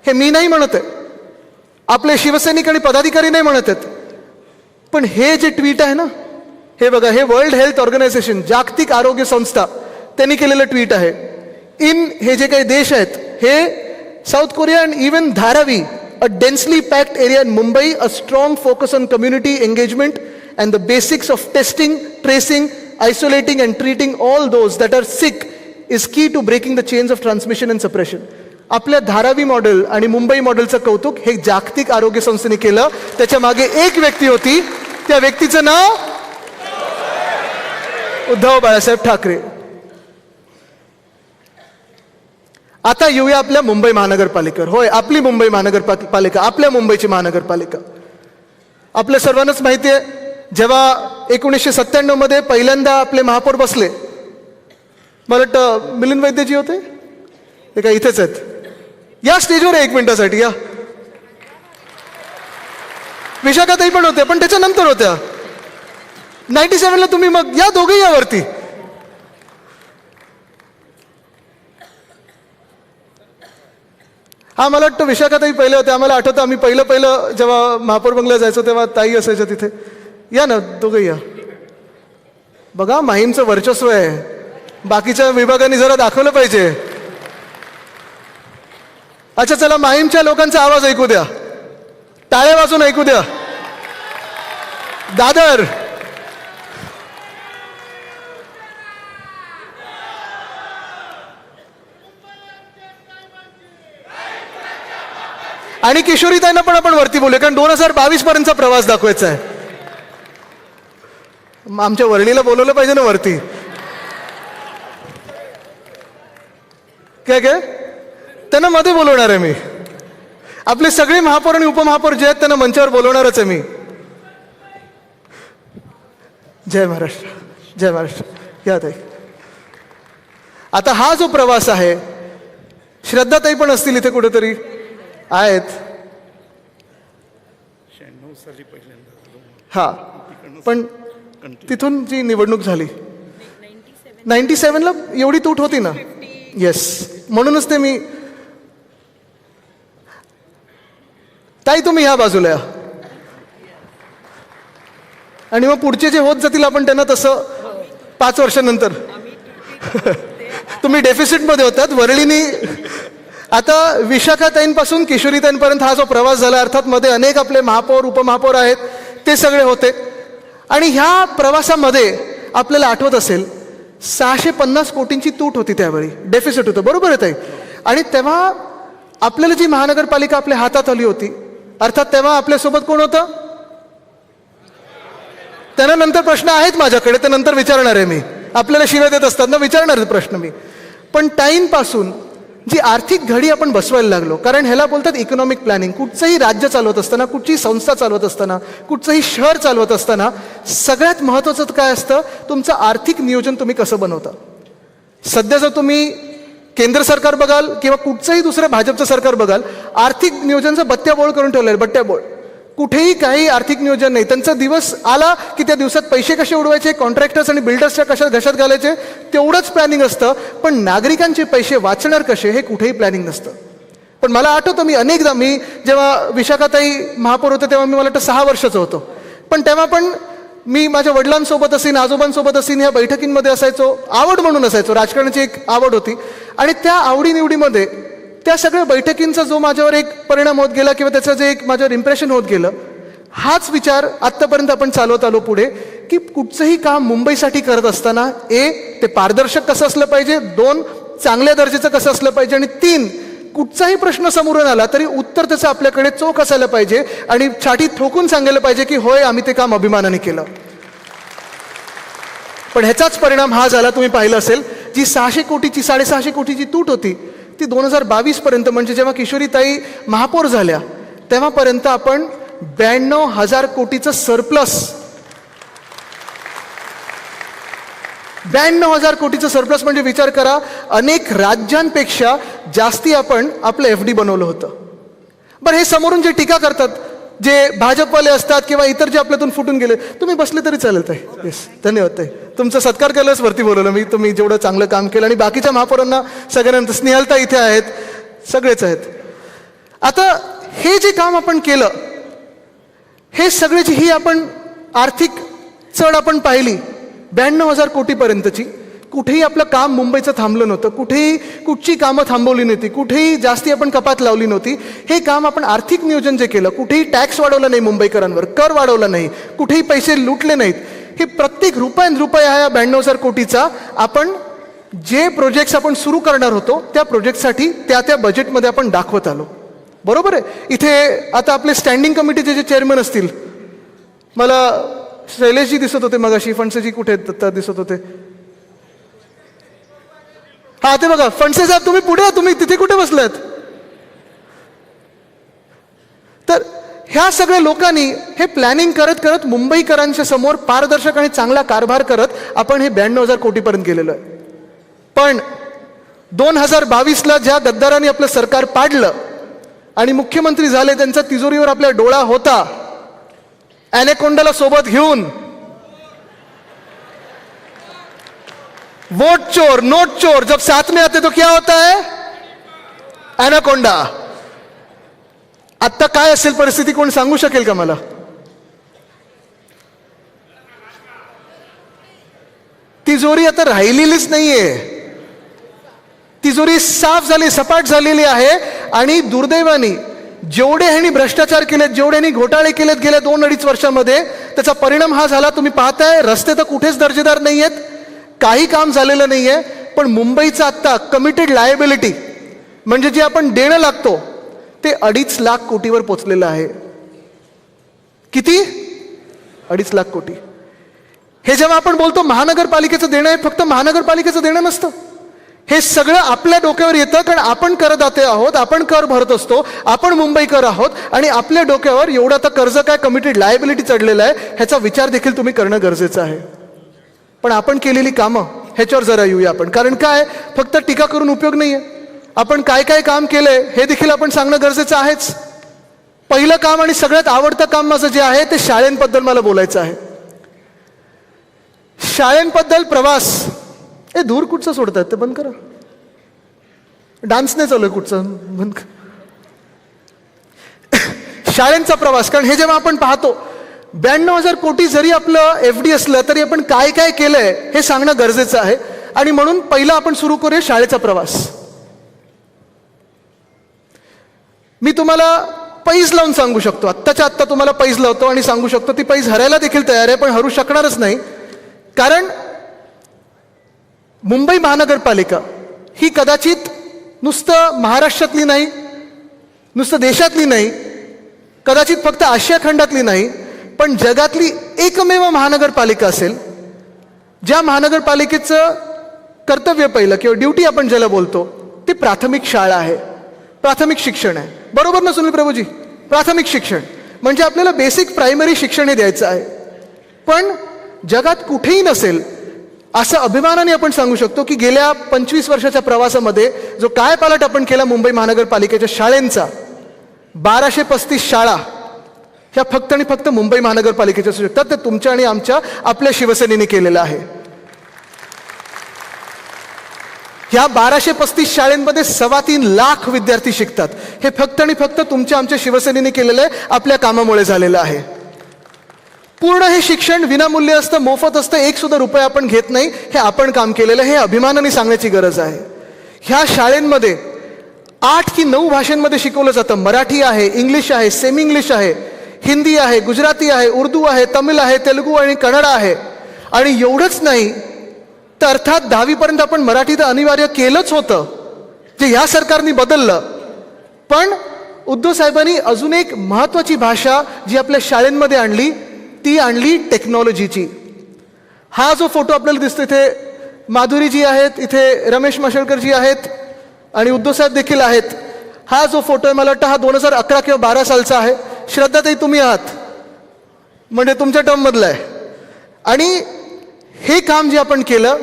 हे मी नाही म्हणत आहे, आपले शिवसैनिक आणि पदाधिकारी नाही म्हणत आहेत. पण हे जे ट्विट आहे ना, हे बघा, हे वर्ल्ड हेल्थ ऑर्गनायझेशन, जागतिक आरोग्य संस्था, त्यांनी केलेलं ट्विट आहे. हे जे काही देश आहेत, हे south Korea and even Dharavi, a densely packed area in Mumbai, a strong focus on community engagement and the basics of testing, tracing, isolating and treating all those that are sick is key to breaking the chains of transmission and suppression. आपल्या Dharavi model आणि मुंबई मॉडेलचं कौतुक हे जागतिक आरोग्य संस्थेने केलं. त्याच्या मागे एक व्यक्ती होती, त्या व्यक्तीचं नाव उद्धव बाळासाहेब ठाकरे. आता येऊया आपल्या मुंबई महानगरपालिकेवर. होय, आपली मुंबई महानगरपालिका, आपल्या मुंबईची महानगरपालिका. आपल्या सर्वांनाच माहिती आहे, जेव्हा 1997 मध्ये पहिल्यांदा आपले महापौर बसले, मला वाटतं मिलिंद वैद्यजी होते, ते काय इथेच आहेत, या स्टेजवर 1 मिनिटासाठी या. विशाखाताई पण होत्या, पण त्याच्यानंतर होत्या 97 ला. तुम्ही मग या, दोघेही यावरती. हा, मला वाटतं विशाखाताई पहिले होते. आम्हाला आठवतं, आम्ही पहिलं जेव्हा महापौर बंगला जायचो तेव्हा ताई असायच्या तिथे. या ना, दोघं या. बघा, माहीमचं वर्चस्व आहे, बाकीच्या विभागांनी जरा दाखवलं पाहिजे. अच्छा, चला, माहीमच्या लोकांचा आवाज ऐकू द्या, टाळ्या वाजून ऐकू द्या. दादर, आणि किशोरीताईंना पण आपण वरती बोलूया, कारण 2022 पर्यंतचा प्रवास दाखवायचा आहे. आमच्या वर्णीला बोलवलं पाहिजे ना वरती. काय त्यांना मध्ये बोलवणार आहे मी. आपले सगळे महापौर आणि उपमहापौर जे आहेत त्यांना मंचावर बोलवणारच आहे मी. जय महाराष्ट्र, जय महाराष्ट्र. या ताई. आता हा जो प्रवास आहे, श्रद्धाताई पण असतील इथे कुठेतरी आहेत. हा, पण तिथून जी निवडणूक झाली 97 ला एवढी तूट होती ना. येस, म्हणूनच ते मी. ताई, तुम्ही ह्या बाजूला या, आणि मग पुढचे जे होत जातील आपण त्यांना तसं 5 वर्षानंतर. तुम्ही डेफिसिटमध्ये होतात, वरळीनी. आता विशाखाताईंपासून किशोरीताईंपर्यंत हा जो प्रवास झाला, अर्थात मध्ये अनेक आपले महापौर उपमहापौर आहेत, ते सगळे होते. आणि ह्या प्रवासामध्ये आपल्याला आठवत असेल 650 कोटींची तूट होती, त्यावेळी डेफिसिट होतं, बरोबर आहे ताई. आणि तेव्हा आपल्याला जी महानगरपालिका आपल्या हातात आली होती, अर्थात तेव्हा आपल्यासोबत कोण होतं, त्यांना नंतर प्रश्न आहेत माझ्याकडे, ते नंतर विचारणार आहे मी. आपल्याला शिव्या देत असतात ना, विचारणार प्रश्न मी. पण टाईमपासून जी आर्थिक घडी आपण बसवायला लागलो, कारण ह्याला बोलतात इकॉनॉमिक प्लॅनिंग. कुठचंही राज्य चालवत असताना, कुठचीही संस्था चालवत असताना, कुठचंही शहर चालवत असताना सगळ्यात महत्त्वाचं काय असतं, तुमचं आर्थिक नियोजन तुम्ही कसं बनवता. सध्या जर तुम्ही केंद्र सरकार बघाल किंवा कुठचंही दुसरं भाजपचं सरकार बघाल, आर्थिक नियोजनचं बत्त्याबोळ करून ठेवलं आहे, बत्त्याबोळ. कुठेही काही आर्थिक नियोजन नाही. त्यांचा दिवस आला की त्या दिवसात पैसे कसे उडवायचे, कॉन्ट्रॅक्टर्स आणि बिल्डर्सच्या कशा घशात घालायचे, तेवढंच प्लॅनिंग असतं. पण नागरिकांचे पैसे वाचणार कसे हे कुठेही प्लॅनिंग नसतं. पण मला आठवतं, मी अनेकदा, मी जेव्हा विशाखाताई महापौर होते तेव्हा मी, मला वाटतं 6 वर्षाचं होतो, पण तेव्हा पण मी माझ्या वडिलांसोबत असेल, आजोबांसोबत असेल, ह्या बैठकींमध्ये असायचो. आवड म्हणून असायचो, राजकारणाची एक आवड होती. आणि त्या आवडीनिवडीमध्ये त्या सगळ्या बैठकींचा जो माझ्यावर एक परिणाम होत गेला, किंवा त्याचं जे एक माझ्यावर इम्प्रेशन होत गेलं, हाच विचार आत्तापर्यंत आपण चालवत आलो पुढे, की कुठचंही काम मुंबईसाठी करत असताना ते पारदर्शक कसं असलं पाहिजे, 2 चांगल्या दर्जाचं कसं असलं पाहिजे, आणि 3 कुठचाही प्रश्न समोरून आला तरी उत्तर त्याचं आपल्याकडे चोख असायला पाहिजे, आणि छाती ठोकून सांगायला पाहिजे की होय, आम्ही ते काम अभिमानाने केलं. पण ह्याचाच परिणाम हा झाला. तुम्ही पाहिलं असेल, जी 600 कोटीची 650 कोटीची तूट होती, ती 2022 पर्यंत, म्हणजे जेव्हा किशोरीताई महापौर झाल्या तेव्हापर्यंत आपण 92,000 कोटीचं सरप्लस, 92,000 कोटीचं सरप्लस म्हणजे विचार करा, अनेक राज्यांपेक्षा जास्ती आपण आपलं FD बनवलं होतं. बरं, हे समोरून जे टीका करतात, जे भाजपवाले असतात किंवा इतर जे आपल्यातून फुटून गेले, तुम्ही बसले तरी चालेल ताई. येस, धन्यवाद ताई. तुमचा सत्कार केलाच वरती बोलवलं मी, तुम्ही जेवढं चांगलं काम केलं. आणि बाकीच्या महापौरांना सगळ्यांना, स्नेहलता इथे आहेत, सगळेच आहेत. आता हे जे काम आपण केलं, हे सगळ्याची ही आपण आर्थिक चढ आपण पाहिली 92,000 कोटीपर्यंतची. कुठेही आपलं काम मुंबईचं थांबलं नव्हतं, कुठेही कुठची कामं थांबवली नव्हती, कुठेही जास्ती आपण कपात लावली नव्हती. हे काम आपण आर्थिक नियोजन जे केलं, कुठेही टॅक्स वाढवला नाही मुंबईकरांवर, कर वाढवला नाही, कुठेही पैसे लुटले नाहीत. हे प्रत्येक रुपया हा 92,000 कोटीचा आपण जे प्रोजेक्ट्स आपण सुरू करणार होतो त्या प्रोजेक्टसाठी त्या बजेटमध्ये आपण दाखवत आलो. बरोबर आहे. इथे आता आपले स्टँडिंग कमिटीचे जे चेअरमन असतील, मला शैलेशजी दिसत होते मगाशी, फणसेजी कुठे दिसत होते, हा ते बघा फणसे साहेब, तुम्ही पुढे, तुम्ही तिथे कुठे बसलात. तर ह्या सगळ्या लोकांनी हे प्लॅनिंग करत करत मुंबईकरांच्या समोर पारदर्शक आणि चांगला कारभार करत आपण हे 92,000 कोटीपर्यंत गेलेलो आहे. पण 2022ला ज्या गद्दारांनी आपलं सरकार पाडलं आणि मुख्यमंत्री झाले, त्यांचा तिजोरीवर आपल्या डोळा होता, ॲनेकोंडाला सोबत घेऊन वोट चोर नोट चोर जब साथ में आते तो क्या होता है, ॲनाकोंडा. आता काय असेल परिस्थिती, कोण सांगू शकेल का मला? तिजोरी आता राहिलेलीच नाहीये, तिजोरी साफ झाली, सपाट झालेली आहे. आणि दुर्दैवाने जेवढे ह्यांनी भ्रष्टाचार केलेत, जेवढे ह्यांनी घोटाळे केलेत गेल्या 2-2.5 वर्षामध्ये, त्याचा परिणाम हा झाला. तुम्ही पाहताय रस्ते तर कुठेच दर्जेदार नाही आहेत, काही काम झालेलं नाहीये. पण मुंबईचं आत्ता कमिटेड लायबिलिटी म्हणजे जे आपण देणं लागतो ते 2.5 लाख कोटीवर पोचलेलं आहे. किती? 2.5 लाख कोटी. हे जेव्हा आपण बोलतो महानगरपालिकेचं देणं, आहे फक्त महानगरपालिकेचं देणं नसतं, हे सगळं आपल्या डोक्यावर येतं. कारण आपण करदाते आहोत, आपण कर भरत असतो, आपण मुंबईकर आहोत. आणि आपल्या डोक्यावर एवढं आता कर्ज काय, कमिटेड लायबिलिटी चढलेलं आहे, ह्याचा विचार देखील तुम्ही करणं गरजेचं आहे. पण आपण केलेली कामं ह्याच्यावर जरा येऊया आपण. कारण काय, फक्त टीका करून उपयोग नाहीये, आपण काय काय काम केलंय हे देखील आपण सांगणं गरजेचं आहेच. पहिलं काम आणि सगळ्यात आवडतं काम माझं जे आहे ते शाळेंबद्दल मला बोलायचं आहे. शाळेंबद्दल प्रवास, हे दूर कुठचं सोडतात ते बंद करा, डान्स नाही चालू आहे कुठचं, बंद करा शाळेंचा प्रवास. कारण हे जेव्हा आपण पाहतो 92,000 कोटी जरी आपलं FD असलं तरी आपण काय काय केलंय हे सांगणं गरजेचं आहे. आणि म्हणून पहिला आपण सुरू करूया शाळेचा प्रवास. मी तुम्हाला पैज लावून सांगू शकतो, आत्ताच्या आत्ता तुम्हाला पैज लावतो आणि सांगू शकतो, ती पैज हरायला देखील तयार आहे, पण हरू शकणारच नाही. कारण मुंबई महानगरपालिका ही कदाचित नुसतं महाराष्ट्रातली नाही, नुसतं देशातली नाही, कदाचित फक्त आशिया खंडातली नाही, पण जगातली एकमेव महानगरपालिका असेल ज्या महानगरपालिकेचं कर्तव्य पहिलं किंवा ड्युटी आपण ज्याला बोलतो ते प्राथमिक शाळा आहे, प्राथमिक शिक्षण आहे. बरोबर ना सुनील प्रभूजी? प्राथमिक शिक्षण म्हणजे आपल्याला बेसिक प्रायमरी शिक्षण हे द्यायचं आहे. पण जगात कुठेही नसेल असं अभिमानाने आपण सांगू शकतो की गेल्या 25 वर्षाच्या प्रवासामध्ये जो काय पालट आपण केला मुंबई महानगरपालिकेच्या शाळेंचा, 1235 शाळा ह्या फक्त आणि फक्त मुंबई महानगरपालिकेच्या असू शकतात. ते तुमच्या आणि आमच्या आपल्या शिवसेनेने केलेलं आहे. ह्या 1235 शाळेंमध्ये 3.25 लाख विद्यार्थी शिकतात. हे फक्त आणि फक्त तुमच्या आमच्या शिवसेनेने केलेलं आहे, आपल्या कामामुळे झालेलं आहे. पूर्ण हे शिक्षण विनामूल्य असतं, मोफत असतं, एक सुद्धा रुपया आपण घेत नाही. हे आपण काम केलेलं, हे अभिमानाने सांगण्याची गरज आहे. ह्या शाळेंमध्ये 8 की 9 भाषांमध्ये शिकवलं जातं. मराठी आहे, इंग्लिश आहे, सेमी इंग्लिश आहे, हिंदी आहे, गुजराती आहे, उर्दू आहे, तमिळ आहे, तेलुगू आणि कन्नड आहे. आणि एवढंच नाही तर अर्थात 10वीपर्यंत आपण मराठी तर अनिवार्य केलंच होतं, जे ह्या सरकारने बदललं. पण उद्धव साहेबांनी अजून एक महत्त्वाची भाषा जी आपल्या शाळेंमध्ये आणली ती आणली टेक्नॉलॉजीची. हा जो फोटो आपल्याला दिसतो इथे माधुरीजी आहेत, इथे रमेश माशेलकरजी आहेत आणि उद्धव साहेब देखील आहेत. हा जो फोटो आहे मला वाटतं हा 2011 किंवा 12 सालचा आहे. श्रद्धाताई तुम्ही आहात म्हणजे तुमच्या टर्ममधलं आहे. आणि हे काम जे आपण केलं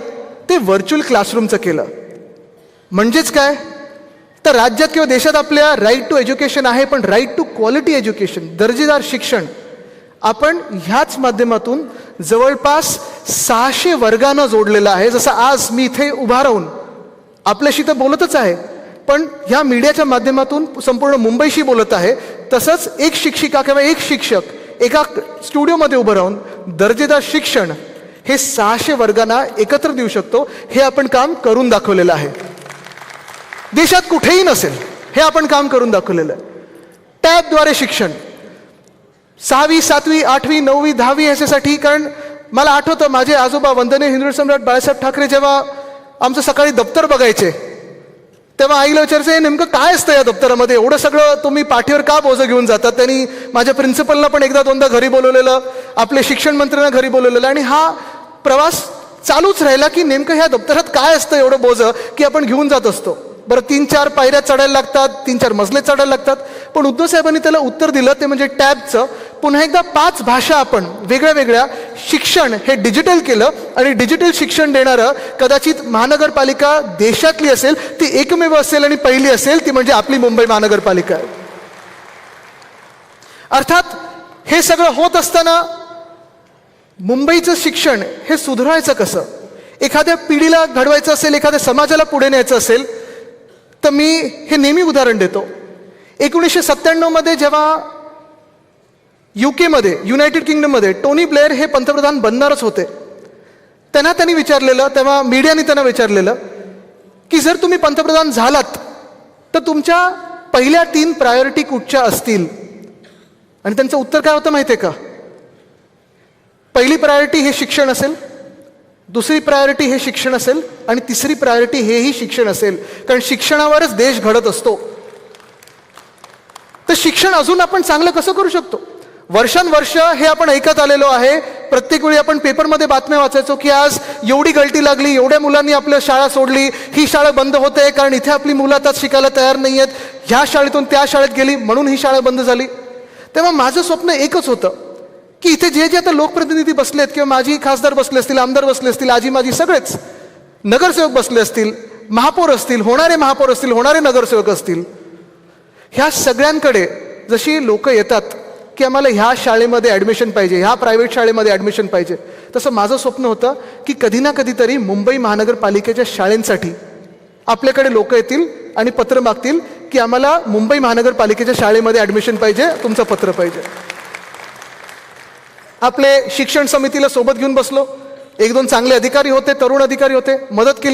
ते व्हर्च्युअल क्लासरूमचं केलं. म्हणजेच काय तर राज्यात किंवा देशात आपल्या राईट टू एज्युकेशन आहे, पण राईट टू क्वालिटी एज्युकेशन, दर्जेदार शिक्षण आपण ह्याच माध्यमातून जवळपास 600 वर्गांना जोडलेलं आहे. जसं आज मी इथे उभा राहून आपल्याशी तर बोलतच आहे, पण ह्या मीडियाच्या माध्यमातून संपूर्ण मुंबईशी बोलत आहे. तसंच एक शिक्षिका किंवा एक शिक्षक एका स्टुडिओमध्ये उभं राहून दर्जेदार शिक्षण हे 600 वर्गांना एकत्र देऊ शकतो. हे आपण काम करून दाखवलेलं आहे. देशात कुठेही नसेल हे आपण काम करून दाखवलेलं आहे. टॅबद्वारे शिक्षण 6वी 7वी 8वी 9वी 10वी ह्याच्यासाठी. कारण मला आठवतं माझे आजोबा वंदनीय हिंदवी सम्राट बाळासाहेब ठाकरे जेव्हा आमचं सकाळी दप्तर बघायचे तेव्हा आईला विचारायचं हे नेमकं काय असतं या दप्तरामध्ये, एवढं सगळं तुम्ही पाठीवर का बोजं घेऊन जातात. त्यांनी माझ्या प्रिन्सिपलला पण एकदा दोनदा घरी बोलवलेलं, आपले शिक्षण मंत्र्यांना घरी बोलवलेलं आणि हा प्रवास चालूच राहिला की नेमकं ह्या दप्तरात काय असतं एवढं बोजं की आपण घेऊन जात असतो. बरं 3-4 पायऱ्या चढायला लागतात, 3-4 मजले चढायला लागतात. पण उद्धव साहेबांनी त्याला उत्तर दिलं ते म्हणजे टॅबचं. पुन्हा एकदा 5 भाषा आपण वेगळ्या वेगळ्या शिक्षण हे डिजिटल केलं आणि डिजिटल शिक्षण देणारं कदाचित महानगरपालिका देशातली असेल ती एकमेव असेल आणि पहिली असेल ती म्हणजे आपली मुंबई महानगरपालिका आहे. अर्थात हे सगळं होत असताना मुंबईचं शिक्षण हे सुधारायचं कसं, एखाद्या पिढीला घडवायचं असेल, एखाद्या समाजाला पुढे न्यायचं असेल तर मी हे नेहमी उदाहरण देतो. 1997 मध्ये जेव्हा युकेमध्ये युनायटेड किंगडममध्ये टोनी ब्लेअर हे पंतप्रधान बनणारच होते, त्यांनी विचारलेलं, तेव्हा मीडियाने त्यांना विचारलेलं की जर तुम्ही पंतप्रधान झालात तर तुमच्या पहिल्या 3 प्रायोरिटी कुठच्या असतील. आणि त्यांचं उत्तर काय होतं माहिती आहे का? पहिली प्रायोरिटी हे शिक्षण असेल, दुसरी प्रायोरिटी हे शिक्षण असेल आणि तिसरी प्रायोरिटी हेही शिक्षण असेल. कारण शिक्षणावरच देश घडत असतो. तर शिक्षण अजून आपण चांगलं कसं करू शकतो? वर्षानुवर्ष हे आपण ऐकत आलेलो आहे. प्रत्येक वेळी आपण पेपरमध्ये बातम्या वाचायचो की आज एवढी गळती लागली, एवढ्या मुलांनी आपल्या शाळा सोडली, ही शाळा बंद होते कारण इथे आपली मुलं आता शिकायला तयार नाही आहेत, ह्या शाळेतून त्या शाळेत गेली म्हणून ही शाळा बंद झाली. तेव्हा माझं स्वप्न एकच होतं की इथे जे जे आता लोकप्रतिनिधी बसलेत किंवा माझी खासदार बसले असतील, आमदार बसले असतील, आजी माझी सगळेच नगरसेवक बसले असतील, महापौर असतील, होणारे महापौर असतील, होणारे नगरसेवक असतील, ह्या सगळ्यांकडे जशी लोक येतात की आम्हाला ह्या शाळेमध्ये ॲडमिशन पाहिजे, ह्या प्रायव्हेट शाळेमध्ये ॲडमिशन पाहिजे, तसं माझं स्वप्न होतं की कधी ना कधीतरी मुंबई महानगरपालिकेच्या शाळेंसाठी आपल्याकडे लोक येतील आणि पत्र मागतील की आम्हाला मुंबई महानगरपालिकेच्या शाळेमध्ये ॲडमिशन पाहिजे, तुमचं पत्र पाहिजे. आपले शिक्षण समितीला सोबत घेऊन बसलो. 1-2 चांगले अधिकारी होते, तरुण अधिकारी होते, मदत केली.